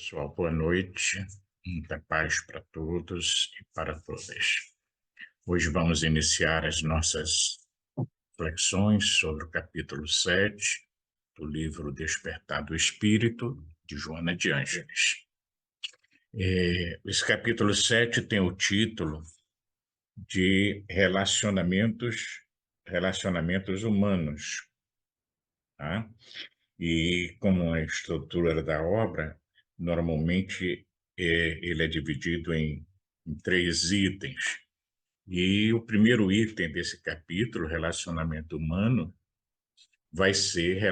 pessoal, boa noite, muita paz para todos e para todas. Hoje vamos iniciar as nossas reflexões sobre o capítulo 7 do livro Despertar do Espírito, de Joana de Ângeles. Esse capítulo 7 tem o título de relacionamentos humanos, tá? E como a estrutura da obra, normalmente ele é dividido em três itens. E o primeiro item desse capítulo, relacionamento humano, vai ser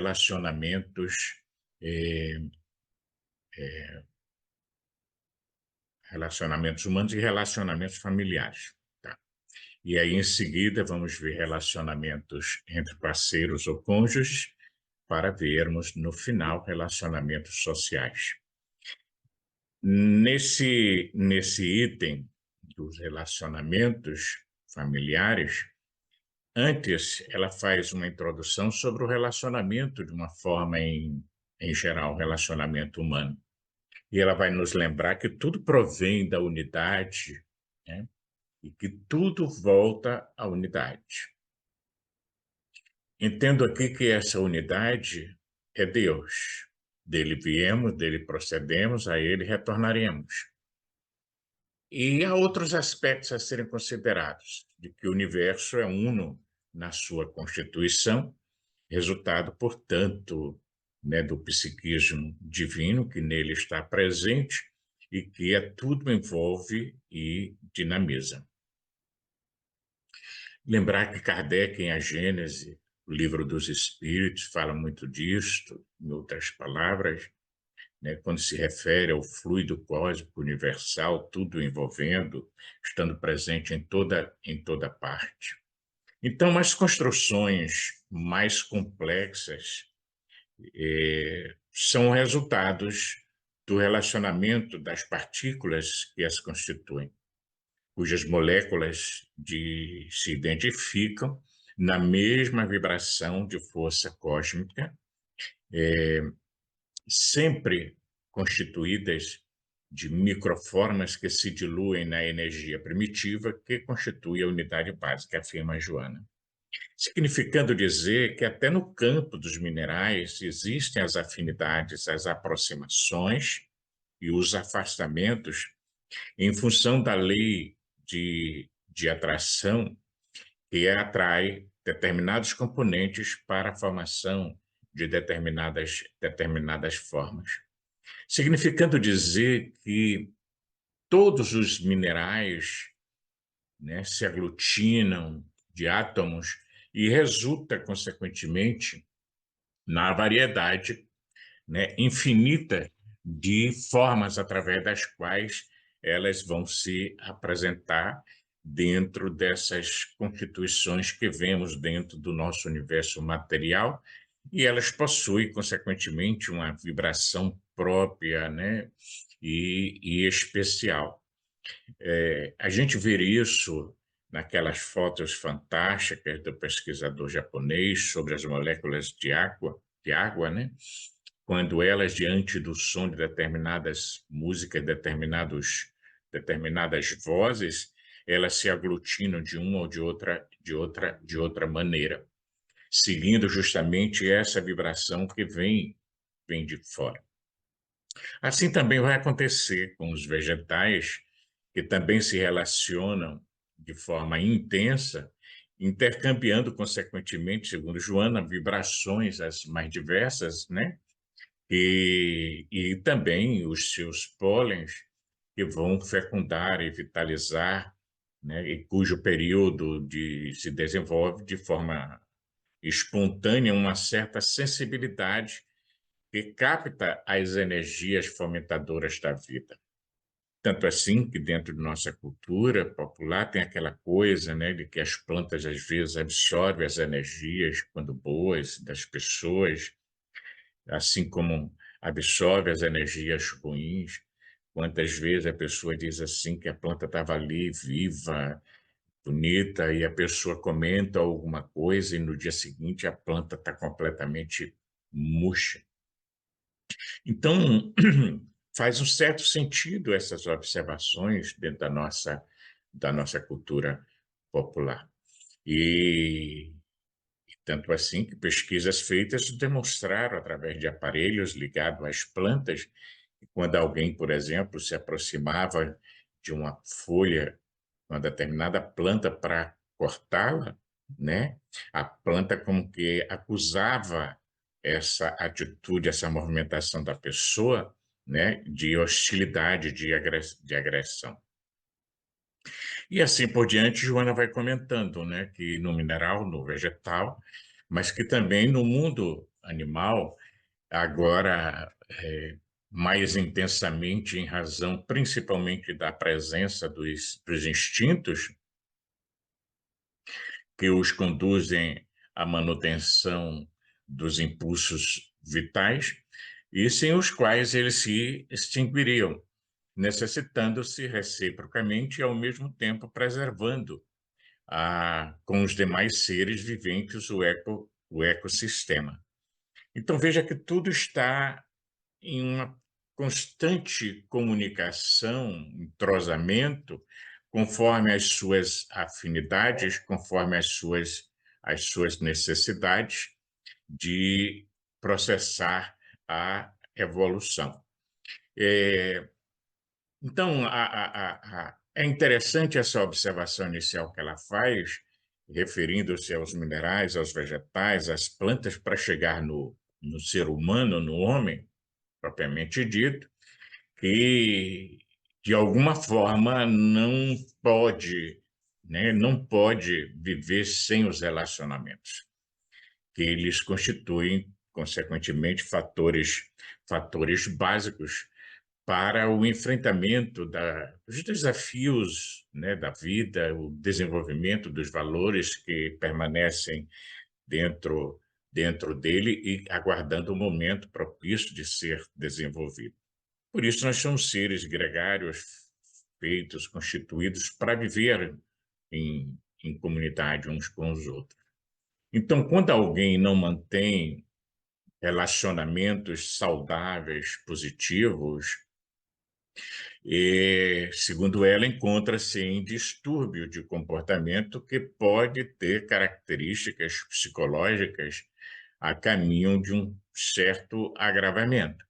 eh, relacionamentos humanos e relacionamentos familiares. Tá? E aí, em seguida, vamos ver relacionamentos entre parceiros ou cônjuges, para vermos, no final, relacionamentos sociais. Nesse item dos relacionamentos familiares, antes ela faz uma introdução sobre o relacionamento de uma forma em geral, o relacionamento humano. E ela vai nos lembrar que tudo provém da unidade, né? E que tudo volta à unidade. Entendo aqui que essa unidade é Deus. Dele viemos, dele procedemos, a ele retornaremos. E há outros aspectos a serem considerados, de que o universo é uno na sua constituição, resultado, portanto, né, do psiquismo divino que nele está presente e que tudo envolve e dinamiza. Lembrar que Kardec, em A Gênese, o livro dos Espíritos, fala muito disto, em outras palavras, né, quando se refere ao fluido cósmico universal, tudo envolvendo, estando presente em toda parte. Então, as construções mais complexas são resultados do relacionamento das partículas que as constituem, cujas moléculas se identificam na mesma vibração de força cósmica, sempre constituídas de microformas que se diluem na energia primitiva que constitui a unidade básica, afirma Joana. Significando dizer que até no campo dos minerais existem as afinidades, as aproximações e os afastamentos em função da lei de atração que atrai determinados componentes para a formação de determinadas formas. Significando dizer que todos os minerais, né, se aglutinam de átomos e resulta, consequentemente, na variedade, né, infinita de formas através das quais elas vão se apresentar dentro dessas constituições que vemos dentro do nosso universo material, e elas possuem, consequentemente, uma vibração própria, né, e especial. A gente vê isso naquelas fotos fantásticas do pesquisador japonês sobre as moléculas de água, né? Quando elas, diante do som de determinadas músicas, determinadas vozes, elas se aglutinam de uma ou de outra maneira, seguindo justamente essa vibração que vem de fora. Assim também vai acontecer com os vegetais, que também se relacionam de forma intensa, intercambiando, consequentemente, segundo Joana, vibrações as mais diversas, né? E também os seus pólens, que vão fecundar e vitalizar, né? E cujo período se desenvolve de forma espontânea uma certa sensibilidade que capta as energias fomentadoras da vida. Tanto assim que dentro de nossa cultura popular tem aquela coisa, né, de que as plantas às vezes absorvem as energias, quando boas, das pessoas, assim como absorve as energias ruins. Quantas vezes a pessoa diz assim que a planta estava ali viva, bonita, e a pessoa comenta alguma coisa e no dia seguinte a planta está completamente murcha. Então, faz um certo sentido essas observações dentro da nossa cultura popular. E tanto assim que pesquisas feitas demonstraram, através de aparelhos ligados às plantas, que quando alguém, por exemplo, se aproximava de uma folha, uma determinada planta para cortá-la, né, a planta como que acusava essa atitude, essa movimentação da pessoa, né, de hostilidade, de agressão. E assim por diante, Joana vai comentando, né, que no mineral, no vegetal, mas que também no mundo animal, agora mais intensamente em razão principalmente da presença dos instintos que os conduzem à manutenção dos impulsos vitais e sem os quais eles se extinguiriam, necessitando-se reciprocamente e ao mesmo tempo preservando com os demais seres viventes o ecossistema. Então, veja que tudo está em uma constante comunicação, entrosamento, conforme as suas afinidades, conforme as suas necessidades de processar a evolução. Então, é interessante essa observação inicial que ela faz, referindo-se aos minerais, aos vegetais, às plantas, para chegar no ser humano, no homem, propriamente dito, que, de alguma forma, pode, não pode viver sem os relacionamentos, que eles constituem, consequentemente, fatores básicos para o enfrentamento dos desafios, né, da vida, o desenvolvimento dos valores que permanecem dentro, dentro dele e aguardando o momento propício de ser desenvolvido. Por isso, nós somos seres gregários, feitos, constituídos para viver em comunidade uns com os outros. Então, quando alguém não mantém relacionamentos saudáveis, positivos, e, segundo ela, encontra-se em distúrbio de comportamento que pode ter características psicológicas a caminho de um certo agravamento,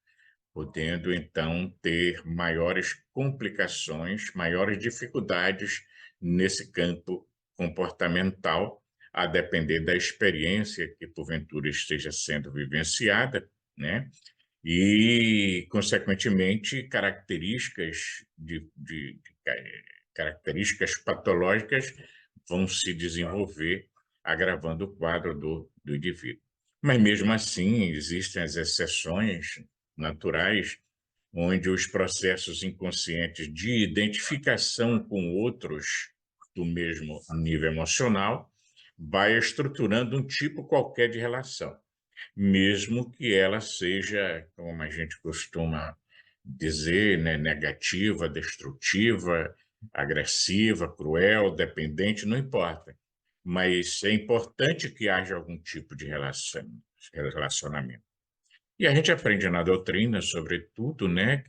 podendo então ter maiores complicações, maiores dificuldades nesse campo comportamental, a depender da experiência que porventura esteja sendo vivenciada, né? E, consequentemente, características patológicas vão se desenvolver, agravando o quadro do indivíduo. Mas, mesmo assim, existem as exceções naturais, onde os processos inconscientes de identificação com outros do mesmo nível emocional vai estruturando um tipo qualquer de relação, mesmo que ela seja, como a gente costuma dizer, né, negativa, destrutiva, agressiva, cruel, dependente, não importa. Mas é importante que haja algum tipo de relacionamento. E a gente aprende na doutrina, sobretudo, né,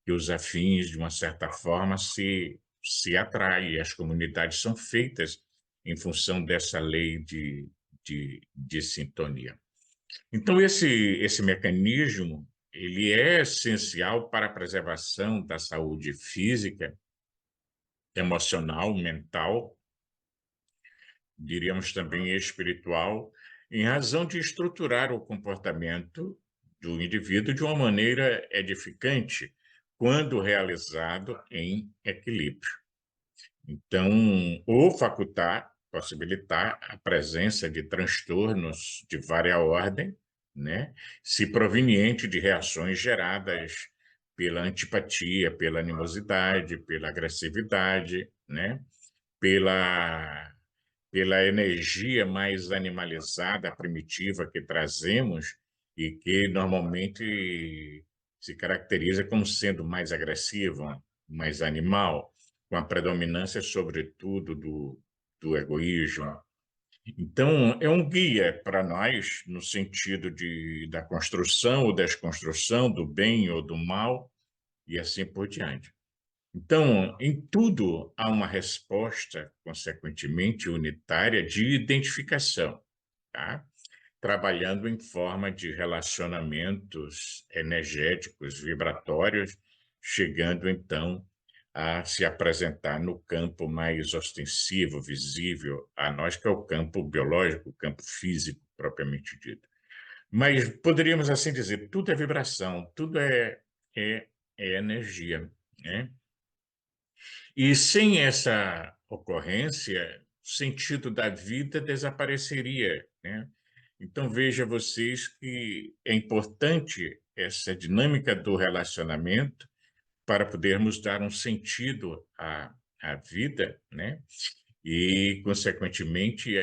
que os afins, de uma certa forma, se atraem. As comunidades são feitas em função dessa lei de sintonia. Então, esse mecanismo ele é essencial para a preservação da saúde física, emocional, mental, diríamos também espiritual, em razão de estruturar o comportamento do indivíduo de uma maneira edificante, quando realizado em equilíbrio. Então, ou possibilitar a presença de transtornos de várias ordem, né, se proveniente de reações geradas pela antipatia, pela animosidade, pela agressividade, né, pela, pela energia mais animalizada, primitiva que trazemos e que normalmente se caracteriza como sendo mais agressiva, mais animal, com a predominância, sobretudo, do egoísmo. Então, é um guia para nós, no sentido da construção ou desconstrução, do bem ou do mal, e assim por diante. Então, em tudo há uma resposta, consequentemente unitária, de identificação, tá? Trabalhando em forma de relacionamentos energéticos, vibratórios, chegando então a se apresentar no campo mais ostensivo, visível a nós, que é o campo biológico, o campo físico propriamente dito. Mas poderíamos assim dizer, tudo é vibração, tudo é, é energia, né? E sem essa ocorrência, o sentido da vida desapareceria, né? Então veja vocês que é importante essa dinâmica do relacionamento para podermos dar um sentido à vida, né? E, consequentemente,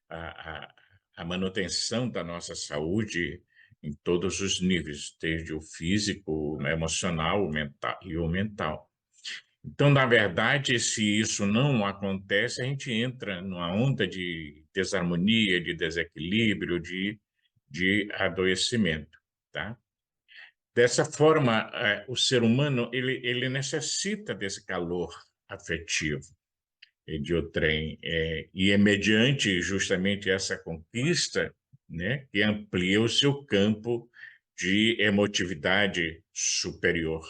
a, a, a manutenção da nossa saúde em todos os níveis, desde o físico, o emocional, o mental e o mental. Então, na verdade, se isso não acontece, a gente entra numa onda de desarmonia, de desequilíbrio, de adoecimento, tá? Dessa forma, o ser humano ele necessita desse calor afetivo e de outrem, e é mediante justamente essa conquista, né, que amplia o seu campo de emotividade superior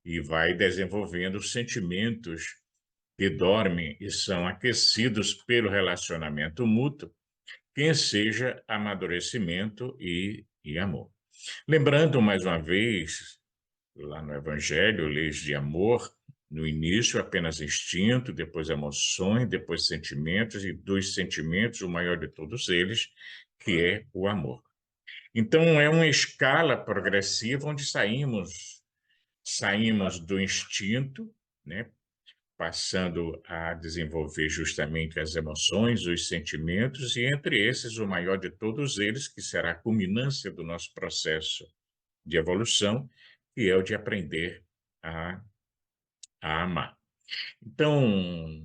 e vai desenvolvendo sentimentos que dormem e são aquecidos pelo relacionamento mútuo, quem seja amadurecimento e amor. Lembrando mais uma vez, lá no Evangelho, leis de amor, no início apenas instinto, depois emoções, depois sentimentos, e dos sentimentos, o maior de todos eles, que é o amor. Então, é uma escala progressiva onde saímos do instinto, né, passando a desenvolver justamente as emoções, os sentimentos, e entre esses, o maior de todos eles, que será a culminância do nosso processo de evolução, que é o de aprender a, a amar. Então,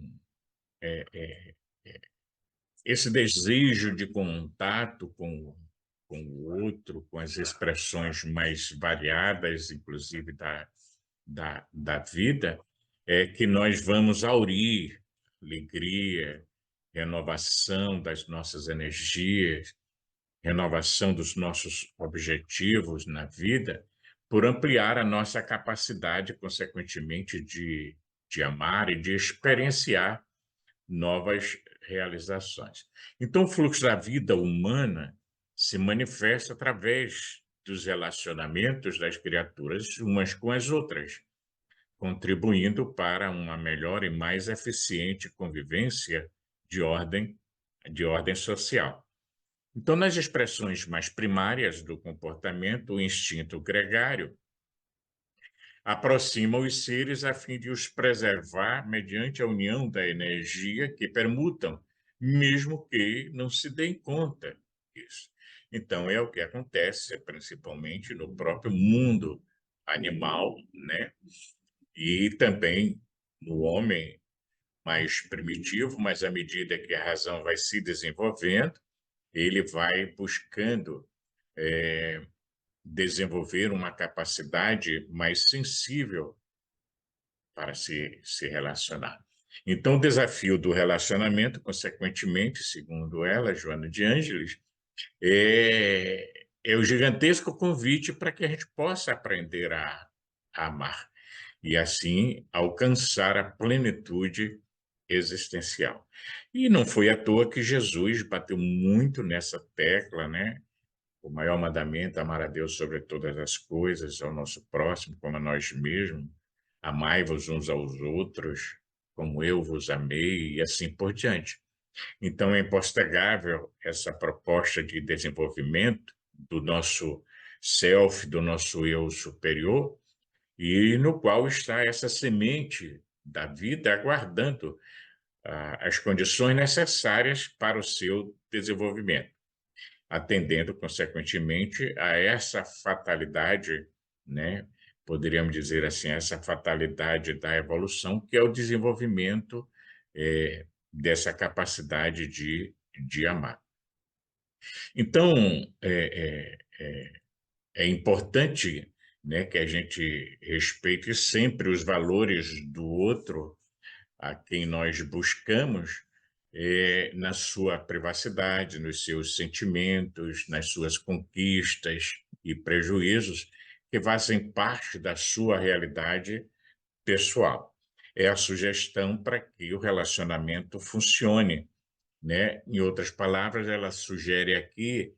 esse desejo de contato com o outro, com as expressões mais variadas, inclusive da vida, é que nós vamos aurir alegria, renovação das nossas energias, renovação dos nossos objetivos na vida, por ampliar a nossa capacidade, consequentemente, de amar e de experienciar novas realizações. Então, o fluxo da vida humana se manifesta através dos relacionamentos das criaturas umas com as outras, contribuindo para uma melhor e mais eficiente convivência de ordem social. Então, nas expressões mais primárias do comportamento, o instinto gregário aproxima os seres a fim de os preservar mediante a união da energia que permutam, mesmo que não se deem conta disso. Então, é o que acontece principalmente no próprio mundo animal, né? E também no homem mais primitivo, mas à medida que a razão vai se desenvolvendo, ele vai buscando desenvolver uma capacidade mais sensível para se relacionar. Então, o desafio do relacionamento, consequentemente, segundo ela, Joana de Ângeles, é o gigantesco convite para que a gente possa aprender a amar e, assim, alcançar a plenitude existencial. E não foi à toa que Jesus bateu muito nessa tecla, né? O maior mandamento, amar a Deus sobre todas as coisas, ao nosso próximo, como a nós mesmos. Amai-vos uns aos outros, como eu vos amei, e assim por diante. Então, é impostergável essa proposta de desenvolvimento do nosso self, do nosso eu superior, e no qual está essa semente da vida aguardando as condições necessárias para o seu desenvolvimento, atendendo, consequentemente, a essa fatalidade, né? Poderíamos dizer assim, essa fatalidade da evolução, que é o desenvolvimento dessa capacidade de amar. Então, é importante né, que a gente respeite sempre os valores do outro, a quem nós buscamos, na sua privacidade, nos seus sentimentos, nas suas conquistas e prejuízos, que fazem parte da sua realidade pessoal. É a sugestão para que o relacionamento funcione, né? Em outras palavras, ela sugere aqui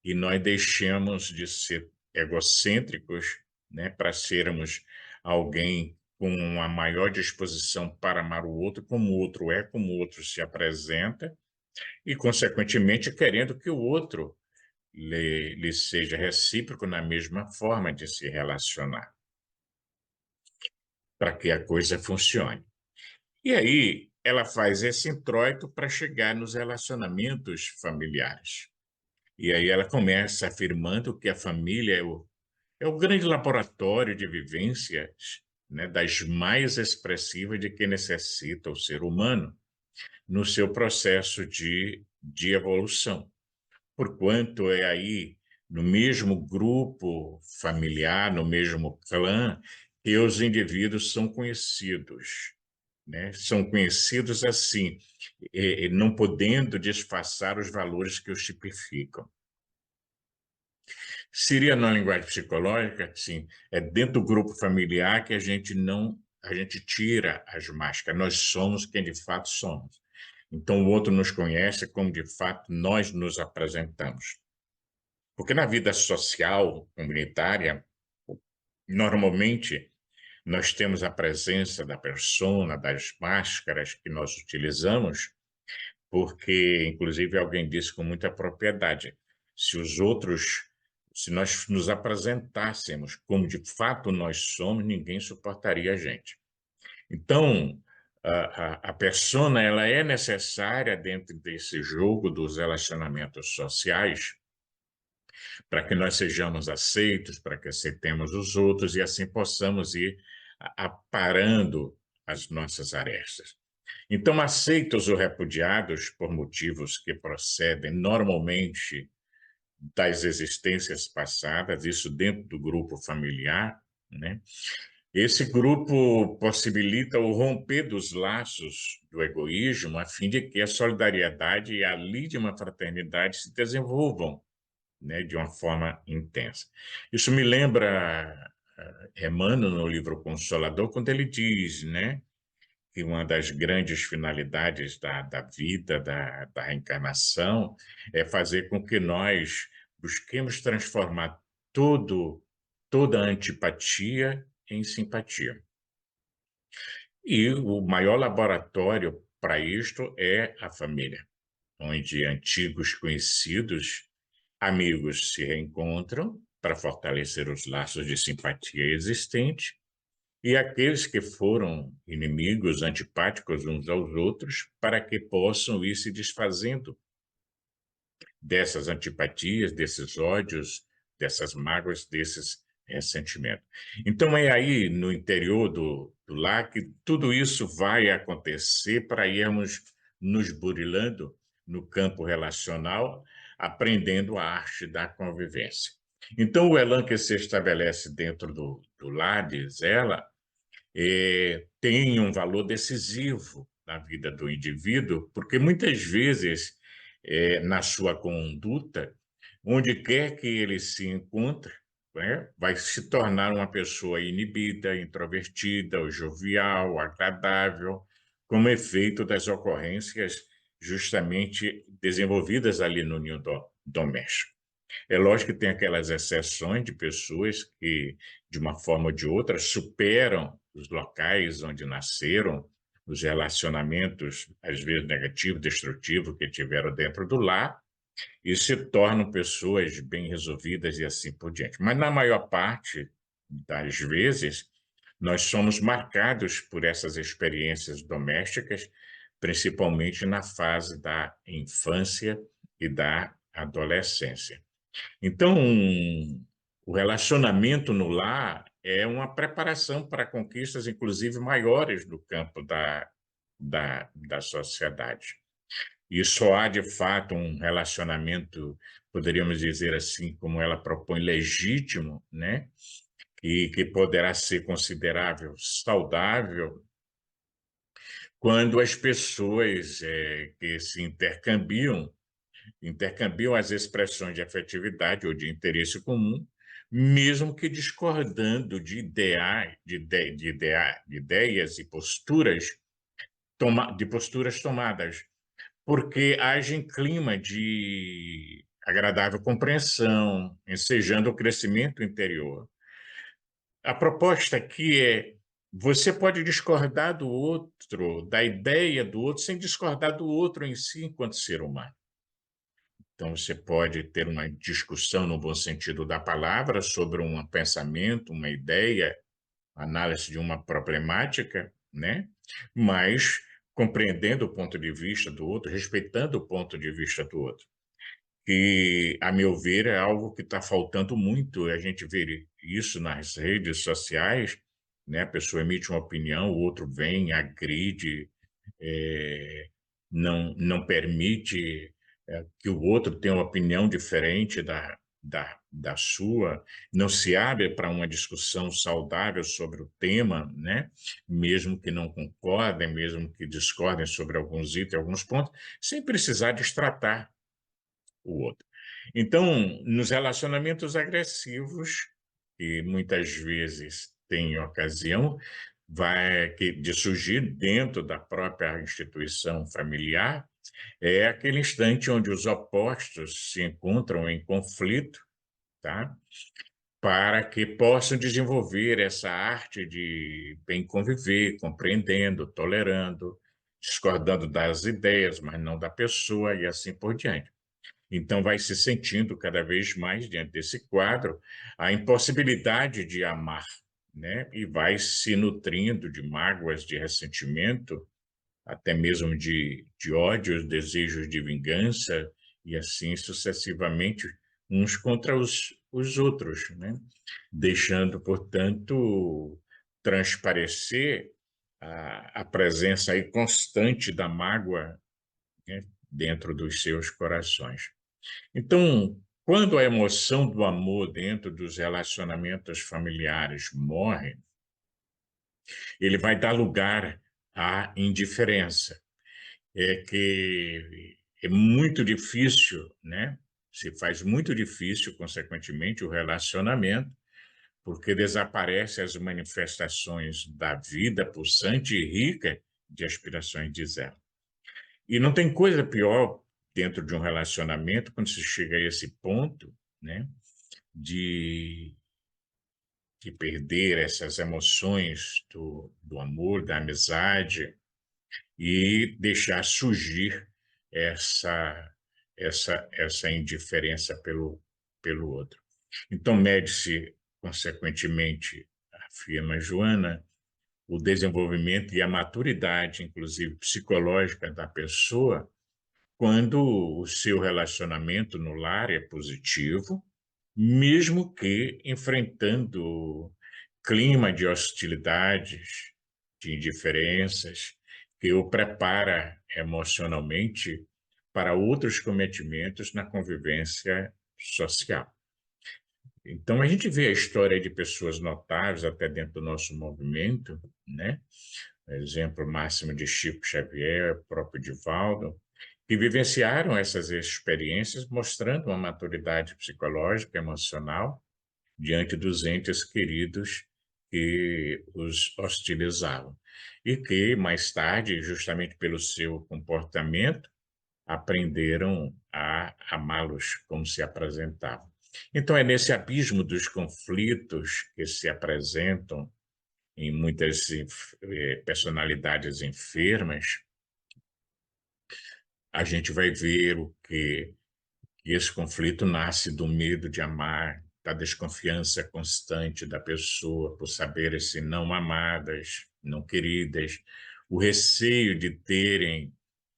que nós deixemos de ser egocêntricos, né, para sermos alguém com uma maior disposição para amar o outro, como o outro é, como o outro se apresenta, e, consequentemente, querendo que o outro lhe seja recíproco na mesma forma de se relacionar, para que a coisa funcione. E aí, ela faz esse introito para chegar nos relacionamentos familiares. E aí ela começa afirmando que a família é o grande laboratório de vivências, né, das mais expressivas de que necessita o ser humano no seu processo de evolução. Porquanto é aí, no mesmo grupo familiar, no mesmo clã, que os indivíduos são conhecidos, né? São conhecidos assim, não podendo disfarçar os valores que os tipificam. Seria na linguagem psicológica, sim, é dentro do grupo familiar que a gente tira as máscaras, nós somos quem de fato somos. Então o outro nos conhece como de fato nós nos apresentamos. Porque na vida social, comunitária, normalmente nós temos a presença da persona, das máscaras que nós utilizamos, porque, inclusive, alguém disse com muita propriedade: se os outros, se nós nos apresentássemos como de fato nós somos, ninguém suportaria a gente. Então, a persona, ela é necessária dentro desse jogo dos relacionamentos sociais para que nós sejamos aceitos, para que aceitemos os outros e assim possamos ir aparando as nossas arestas. Então, aceitos ou repudiados por motivos que procedem normalmente das existências passadas, isso dentro do grupo familiar, né? Esse grupo possibilita o romper dos laços do egoísmo a fim de que a solidariedade e a lídima fraternidade se desenvolvam, né, de uma forma intensa. Isso me lembra Emmanuel no livro Consolador, quando ele diz, né, que uma das grandes finalidades da vida, da reencarnação, é fazer com que nós busquemos transformar toda antipatia em simpatia. E o maior laboratório para isto é a família, onde antigos conhecidos, amigos se reencontram para fortalecer os laços de simpatia existentes e aqueles que foram inimigos, antipáticos uns aos outros, para que possam ir se desfazendo dessas antipatias, desses ódios, dessas mágoas, desses ressentimentos. Então, é aí no interior do lar que tudo isso vai acontecer para irmos nos burilando no campo relacional, aprendendo a arte da convivência. Então, o elan que se estabelece dentro do lar, diz ela, tem um valor decisivo na vida do indivíduo, porque muitas vezes, na sua conduta, onde quer que ele se encontre, né, vai se tornar uma pessoa inibida, introvertida, ou jovial, agradável, como efeito das ocorrências justamente desenvolvidas ali no ninho doméstico. É lógico que tem aquelas exceções de pessoas que, de uma forma ou de outra, superam os locais onde nasceram, os relacionamentos, às vezes negativos, destrutivos, que tiveram dentro do lar, e se tornam pessoas bem resolvidas e assim por diante. Mas, na maior parte das vezes, nós somos marcados por essas experiências domésticas, principalmente na fase da infância e da adolescência. Então, o relacionamento no lar é uma preparação para conquistas, inclusive, maiores no campo da sociedade. E só há, de fato, um relacionamento, poderíamos dizer assim, como ela propõe, legítimo, né? e que poderá ser considerável saudável quando as pessoas que se intercambiam as expressões de afetividade ou de interesse comum, mesmo que discordando de ideias e de posturas tomadas, porque age em clima de agradável compreensão, ensejando o crescimento interior. A proposta aqui é: você pode discordar do outro, da ideia do outro, sem discordar do outro em si, enquanto ser humano. Então, você pode ter uma discussão, no bom sentido da palavra, sobre um pensamento, uma ideia, análise de uma problemática, né? Mas compreendendo o ponto de vista do outro, respeitando o ponto de vista do outro. Que, a meu ver, é algo que está faltando muito. A gente vê isso nas redes sociais, né? A pessoa emite uma opinião, o outro vem, agride, eh, não permite que o outro tenha uma opinião diferente da sua, não se abre para uma discussão saudável sobre o tema, né? Mesmo que não concordem, mesmo que discordem sobre alguns itens, alguns pontos, sem precisar destratar o outro. Então, nos relacionamentos agressivos, que muitas vezes tem ocasião de surgir dentro da própria instituição familiar, é aquele instante onde os opostos se encontram em conflito, tá? Para que possam desenvolver essa arte de bem conviver, compreendendo, tolerando, discordando das ideias, mas não da pessoa e assim por diante. Então, vai se sentindo cada vez mais, diante desse quadro, a impossibilidade de amar, né? E vai se nutrindo de mágoas, de ressentimento, até mesmo de ódios, desejos de vingança, e assim sucessivamente, uns contra os outros, né? Deixando, portanto, transparecer a presença aí constante da mágoa, né, dentro dos seus corações. Então, quando a emoção do amor dentro dos relacionamentos familiares morre, ele vai dar lugar à indiferença. É que é muito difícil, né? Se faz muito difícil, consequentemente, o relacionamento, porque desaparecem as manifestações da vida pulsante e rica de aspirações, diz ela. E não tem coisa pior dentro de um relacionamento quando se chega a esse ponto, né? de, de perder essas emoções do amor, da amizade e deixar surgir essa, essa indiferença pelo outro. Então, mede-se, consequentemente, afirma Joana, o desenvolvimento e a maturidade, inclusive psicológica, da pessoa, quando o seu relacionamento no lar é positivo, mesmo que enfrentando clima de hostilidades, de indiferenças, que o prepara emocionalmente para outros cometimentos na convivência social. Então, a gente vê a história de pessoas notáveis até dentro do nosso movimento, né? Exemplo máximo de Chico Xavier, o próprio Divaldo, que vivenciaram essas experiências, mostrando uma maturidade psicológica, emocional, diante dos entes queridos que os hostilizavam. E que, mais tarde, justamente pelo seu comportamento, aprenderam a amá-los como se apresentavam. Então, é nesse abismo dos conflitos que se apresentam em muitas personalidades enfermas, a gente vai ver o que esse conflito nasce do medo de amar, da desconfiança constante da pessoa por saberem-se não amadas, não queridas, o receio de terem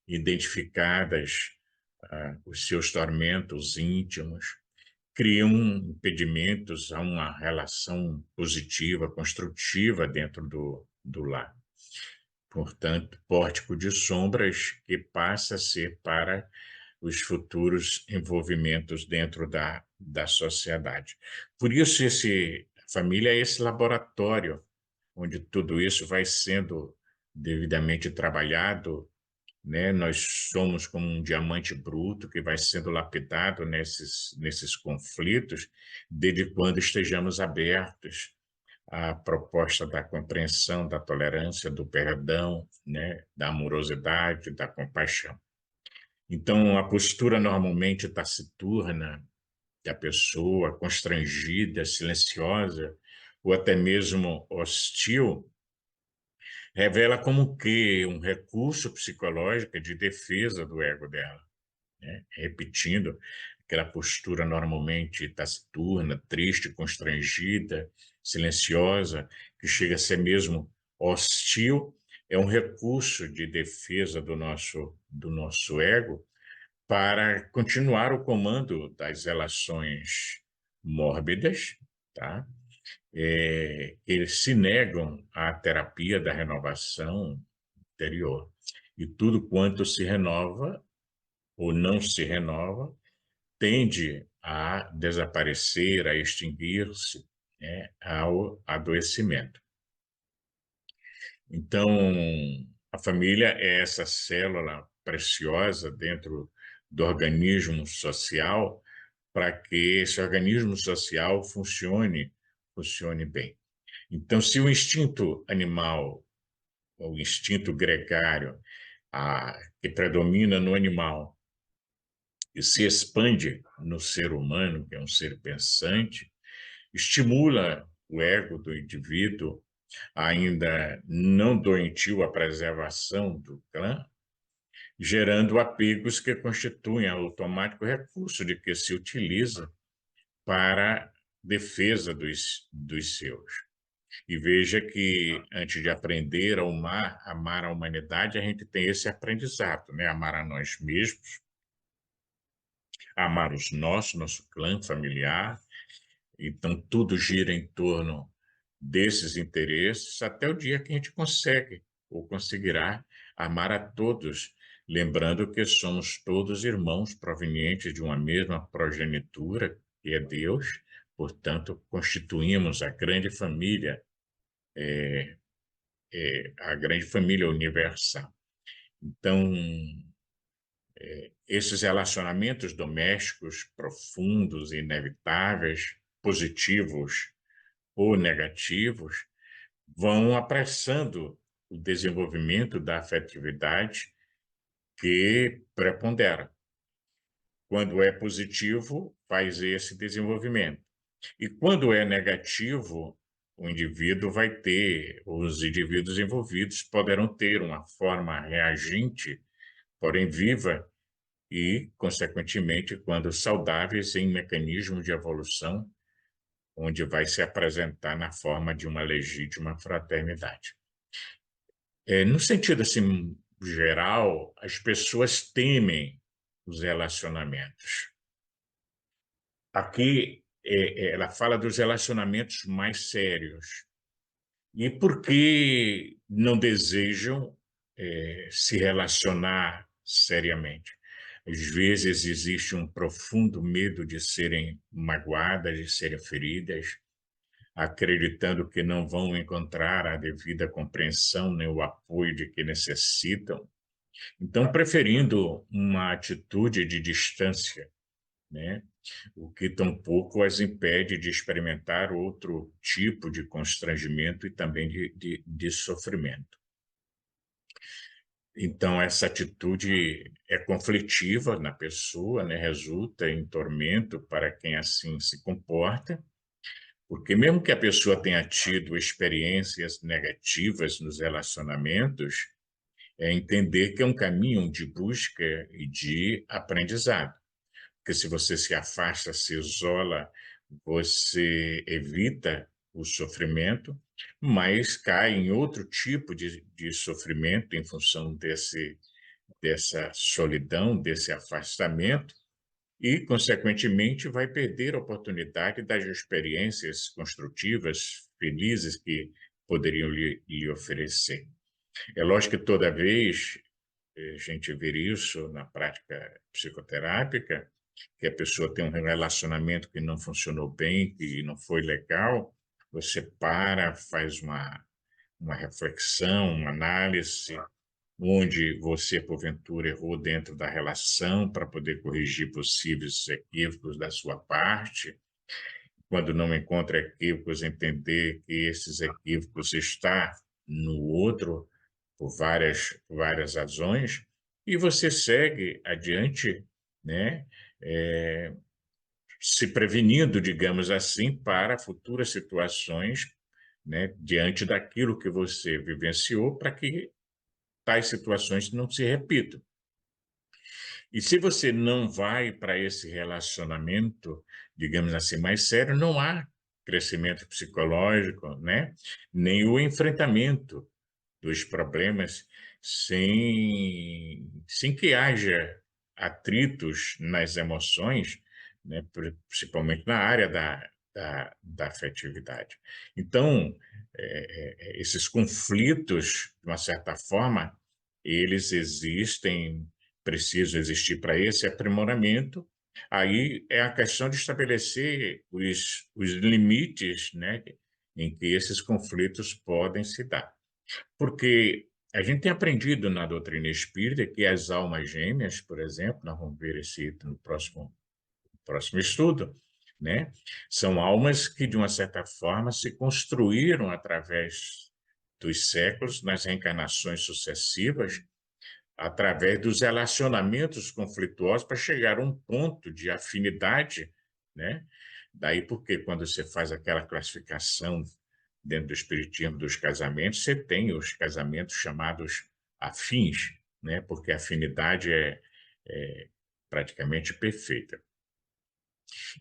identificadas os seus tormentos íntimos, criam impedimentos a uma relação positiva, construtiva dentro do lar. Portanto, pórtico de sombras que passa a ser para os futuros envolvimentos dentro da sociedade. Por isso, esse Família é esse laboratório onde tudo isso vai sendo devidamente trabalhado, né? Nós somos como um diamante bruto que vai sendo lapidado nesses conflitos, desde quando estejamos abertos à proposta da compreensão, da tolerância, do perdão, né? Da amorosidade, da compaixão. Então, a postura normalmente taciturna da pessoa, constrangida, silenciosa, ou até mesmo hostil, revela como que um recurso psicológico de defesa do ego dela, né? Repetindo aquela postura normalmente taciturna, triste, constrangida, silenciosa, que chega a ser mesmo hostil, é um recurso de defesa do nosso ego para continuar o comando das relações mórbidas, tá? Eles se negam à terapia da renovação interior. E tudo quanto se renova ou não se renova tende a desaparecer, a extinguir-se, né, ao adoecimento. Então, a família é essa célula preciosa dentro do organismo social para que esse organismo social funcione bem. Então, se o instinto animal, o instinto gregário, que predomina no animal e se expande no ser humano, que é um ser pensante, estimula o ego do indivíduo, ainda não doentio, a preservação do clã, gerando apegos que constituem automático recurso de que se utiliza para defesa dos seus. E veja que antes de aprender a amar a humanidade, a gente tem esse aprendizado, né? Amar a nós mesmos, amar os nossos, nosso clã familiar. Então, tudo gira em torno desses interesses até o dia que a gente consegue ou conseguirá amar a todos, lembrando que somos todos irmãos provenientes de uma mesma progenitura, que é Deus, portanto, constituímos a grande família universal. Então, esses relacionamentos domésticos profundos e inevitáveis, positivos ou negativos, vão apressando o desenvolvimento da afetividade que prepondera. Quando é positivo, faz esse desenvolvimento. E quando é negativo, os indivíduos envolvidos poderão ter uma forma reagente, porém viva, e, consequentemente, quando saudáveis em mecanismo de evolução, onde vai se apresentar na forma de uma legítima fraternidade. No sentido assim geral, as pessoas temem os relacionamentos. Aqui ela fala dos relacionamentos mais sérios. E por que não desejam se relacionar seriamente? Às vezes existe um profundo medo de serem magoadas, de serem feridas, acreditando que não vão encontrar a devida compreensão nem o apoio de que necessitam. Então, preferindo uma atitude de distância, né? O que tampouco as impede de experimentar outro tipo de constrangimento e também de sofrimento. Então, essa atitude é conflitiva na pessoa, né? Resulta em tormento para quem assim se comporta, porque mesmo que a pessoa tenha tido experiências negativas nos relacionamentos, é entender que é um caminho de busca e de aprendizado. Porque se você se afasta, se isola, você evita o sofrimento, mas cai em outro tipo de sofrimento em função dessa solidão, desse afastamento, e, consequentemente, vai perder a oportunidade das experiências construtivas, felizes que poderiam lhe oferecer. É lógico que toda vez a gente vê isso na prática psicoterápica, que a pessoa tem um relacionamento que não funcionou bem, que não foi legal, você para, faz uma reflexão, uma análise, onde você, porventura, errou dentro da relação para poder corrigir possíveis equívocos da sua parte. Quando não encontra equívocos, entender que esses equívocos estão no outro por várias razões, e você segue adiante, né? eh, Se prevenindo, digamos assim, para futuras situações, né, diante daquilo que você vivenciou, para que tais situações não se repitam. E se você não vai para esse relacionamento, digamos assim, mais sério, não há crescimento psicológico, né? Nem o enfrentamento dos problemas sem que haja atritos nas emoções, né? Principalmente na área da afetividade. Então, esses conflitos, de uma certa forma, eles existem, precisam existir para esse aprimoramento. Aí é a questão de estabelecer os limites, né, em que esses conflitos podem se dar. Porque a gente tem aprendido na doutrina espírita que as almas gêmeas, por exemplo, nós vamos ver esse item no próximo estudo, né? São almas que, de uma certa forma, se construíram através dos séculos, nas reencarnações sucessivas, através dos relacionamentos conflituosos, para chegar a um ponto de afinidade, né? Daí porque quando você faz aquela classificação dentro do espiritismo dos casamentos, você tem os casamentos chamados afins, né? Porque a afinidade é praticamente perfeita.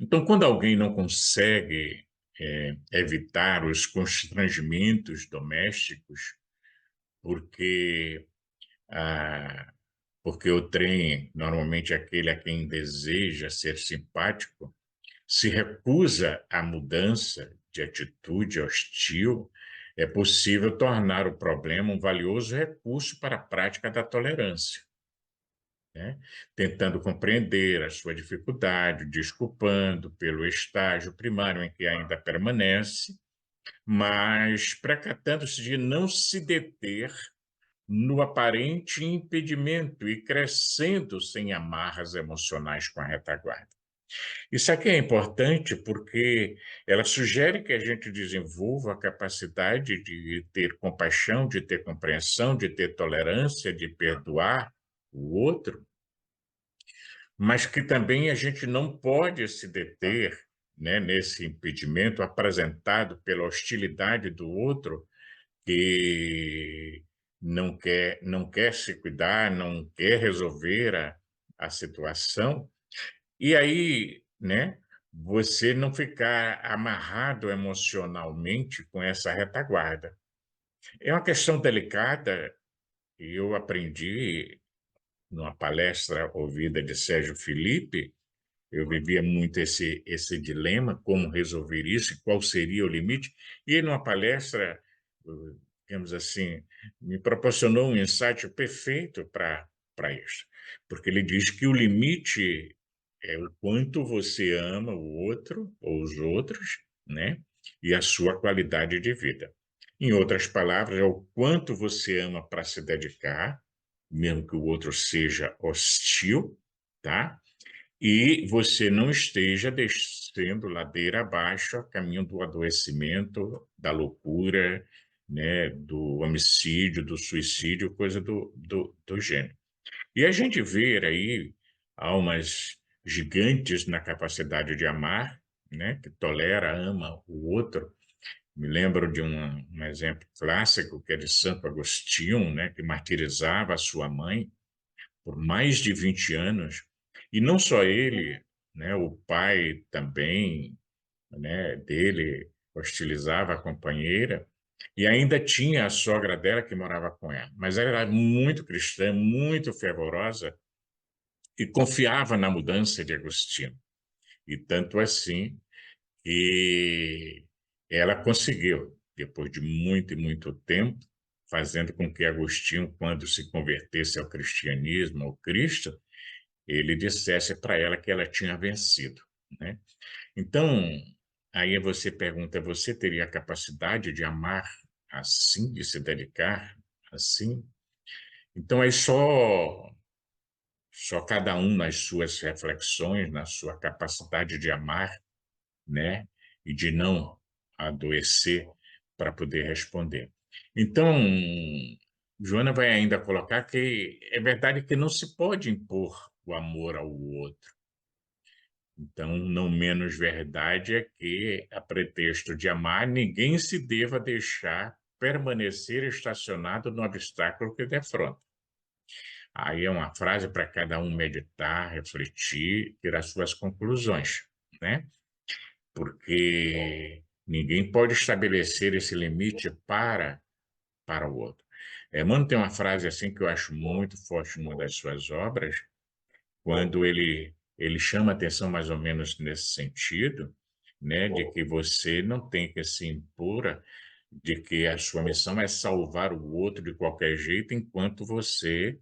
Então, quando alguém não consegue evitar os constrangimentos domésticos, porque ah, porque o trem, normalmente aquele a quem deseja ser simpático, se recusa à mudança de atitude hostil, é possível tornar o problema um valioso recurso para a prática da tolerância, né? Tentando compreender a sua dificuldade, desculpando pelo estágio primário em que ainda permanece, mas precatando-se de não se deter no aparente impedimento e crescendo sem amarras emocionais com a retaguarda. Isso aqui é importante porque ela sugere que a gente desenvolva a capacidade de ter compaixão, de ter compreensão, de ter tolerância, de perdoar o outro, mas que também a gente não pode se deter, né, nesse impedimento apresentado pela hostilidade do outro, que não quer se cuidar, não quer resolver a situação, e aí, né, você não ficar amarrado emocionalmente com essa retaguarda. É uma questão delicada, e eu aprendi numa palestra ouvida de Sérgio Felipe. Eu vivia muito esse dilema, como resolver isso, e qual seria o limite. E ele, numa palestra, digamos assim, me proporcionou um insight perfeito para isso, porque ele diz que o limite é o quanto você ama o outro ou os outros, né? E a sua qualidade de vida. Em outras palavras, é o quanto você ama para se dedicar, mesmo que o outro seja hostil, tá? E você não esteja descendo ladeira abaixo, a caminho do adoecimento, da loucura, né, do homicídio, do suicídio, coisa do gênero. E a gente vê aí almas gigantes na capacidade de amar, né, que tolera, ama o outro. Me lembro de um exemplo clássico, que é de Santo Agostinho, né, que martirizava a sua mãe por mais de 20 anos, e não só ele, né, o pai também, né, dele hostilizava a companheira, e ainda tinha a sogra dela que morava com ela, mas ela era muito cristã, muito fervorosa, e confiava na mudança de Agostinho. E tanto assim que ela conseguiu, depois de muito e muito tempo, fazendo com que Agostinho, quando se convertesse ao cristianismo, ao Cristo, ele dissesse para ela que ela tinha vencido, né? Então, Aí você pergunta: você teria a capacidade de amar assim, de se dedicar assim? Então aí só cada um nas suas reflexões, na sua capacidade de amar, né, e de não adoecer para poder responder. Então, Joana vai ainda colocar que é verdade que não se pode impor o amor ao outro. Então, não menos verdade é que, a pretexto de amar, ninguém se deva deixar permanecer estacionado no obstáculo que defronta. Aí é uma frase para cada um meditar, refletir, tirar suas conclusões, né? Porque ninguém pode estabelecer esse limite para o outro. Emmanuel tem uma frase assim que eu acho muito forte numa das suas obras, quando ele chama atenção mais ou menos nesse sentido, né, de que você não tem que se impor, de que a sua missão é salvar o outro de qualquer jeito, enquanto você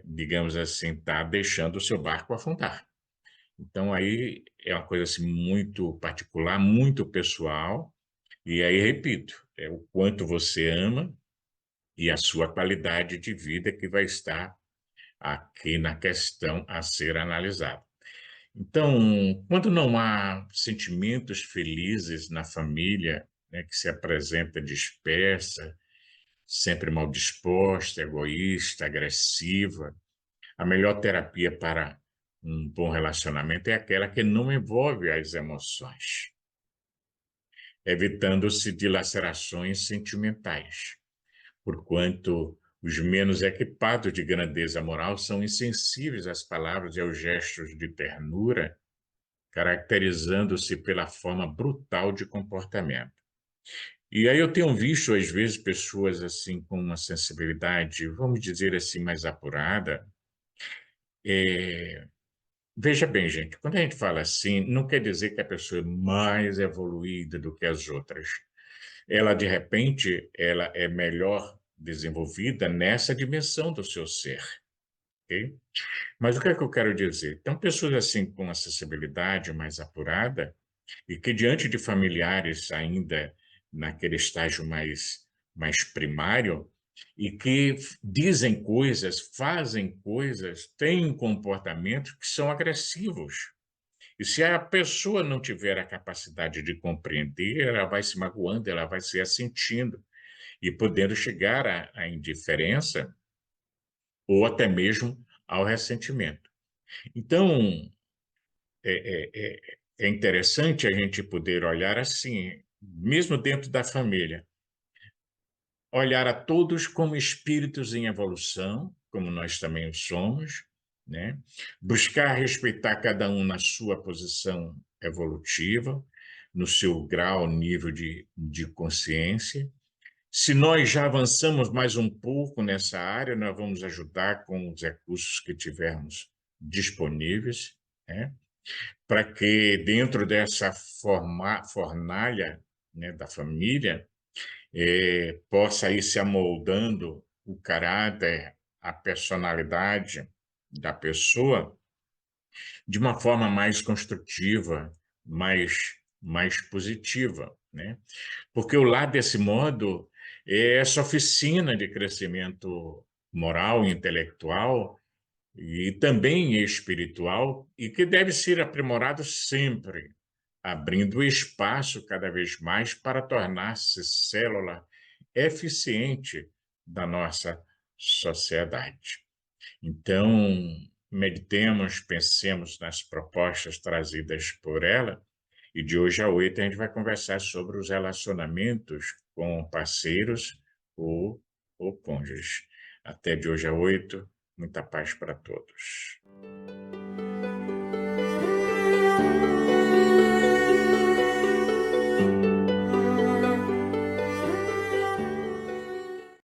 digamos assim, está deixando o seu barco afundar. Então aí é uma coisa assim muito particular, muito pessoal, e aí repito, é o quanto você ama e a sua qualidade de vida que vai estar aqui na questão a ser analisada. Então, quando não há sentimentos felizes na família, né, que se apresenta dispersa, sempre mal disposta, egoísta, agressiva, a melhor terapia para um bom relacionamento é aquela que não envolve as emoções, evitando-se dilacerações sentimentais, porquanto os menos equipados de grandeza moral são insensíveis às palavras e aos gestos de ternura, caracterizando-se pela forma brutal de comportamento. E aí eu tenho visto, às vezes, pessoas assim com uma sensibilidade, vamos dizer assim, mais apurada. Veja bem, gente, quando a gente fala assim, não quer dizer que a pessoa é mais evoluída do que as outras. Ela, de repente, ela é melhor desenvolvida nessa dimensão do seu ser, ok? Mas o que é que eu quero dizer? Então, pessoas assim com acessibilidade mais apurada e que diante de familiares ainda naquele estágio mais primário e que dizem coisas, fazem coisas, têm comportamentos que são agressivos. E se a pessoa não tiver a capacidade de compreender, ela vai se magoando, ela vai se assentindo e podendo chegar à indiferença ou até mesmo ao ressentimento. Então, é interessante a gente poder olhar assim, mesmo dentro da família, olhar a todos como espíritos em evolução, como nós também o somos, né? Buscar respeitar cada um na sua posição evolutiva, no seu grau, nível de consciência. Se nós já avançamos mais um pouco nessa área, nós vamos ajudar com os recursos que tivermos disponíveis, né? Para que dentro dessa fornalha, né, da família, possa ir se amoldando o caráter, a personalidade da pessoa de uma forma mais construtiva, mais positiva, né? Porque o lar, desse modo, é essa oficina de crescimento moral e intelectual e também espiritual, e que deve ser aprimorado sempre, abrindo espaço cada vez mais para tornar-se célula eficiente da nossa sociedade. Então, meditemos, pensemos nas propostas trazidas por ela, e de hoje a 8 a gente vai conversar sobre os relacionamentos com parceiros ou cônjuges. Até de hoje a 8, muita paz para todos.